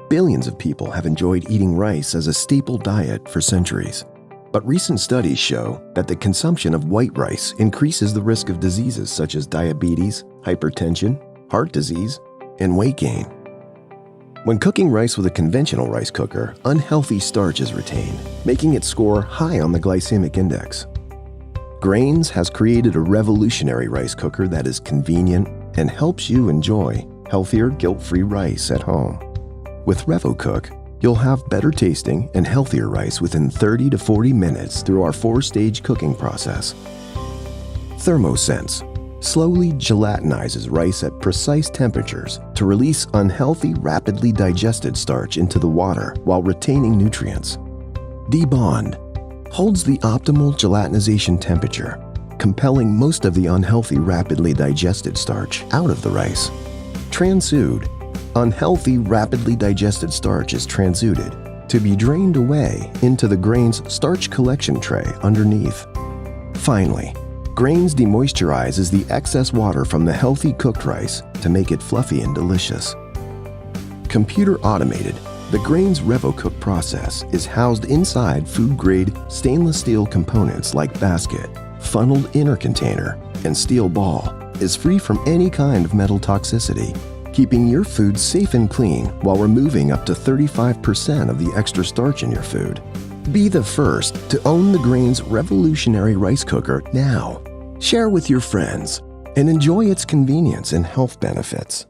billions of people have enjoyed eating rice as a staple diet for centuries. But recent studies show that the consumption of white rice increases the risk of diseases such as diabetes, hypertension, heart disease, and weight gain. When cooking rice with a conventional rice cooker, unhealthy starch is retained, making it score high on the glycemic index. Grayns has created a revolutionary rice cooker that is convenient and helps you enjoy healthier, guilt-free rice at home. With RevoCook, you'll have better tasting and healthier rice within 30 to 40 minutes through our 4-stage cooking process. ThermoSense slowly gelatinizes rice at precise temperatures to release unhealthy, rapidly digested starch into the water while retaining nutrients. Debond holds the optimal gelatinization temperature, compelling most of the unhealthy, rapidly digested starch out of the rice. Transsued, unhealthy, rapidly digested starch is transuded to be drained away into the Grayns starch collection tray underneath. Finally, Grayns demoisturizes the excess water from the healthy cooked rice to make it fluffy and delicious. Computer automated, the Grayns RevoCook process is housed inside food-grade stainless steel components like basket, funneled inner container, and steel ball, is free from any kind of metal toxicity, keeping your food safe and clean while removing up to 35% of the extra starch in your food. Be the first to own the Grayns revolutionary rice cooker now. Share with your friends and enjoy its convenience and health benefits.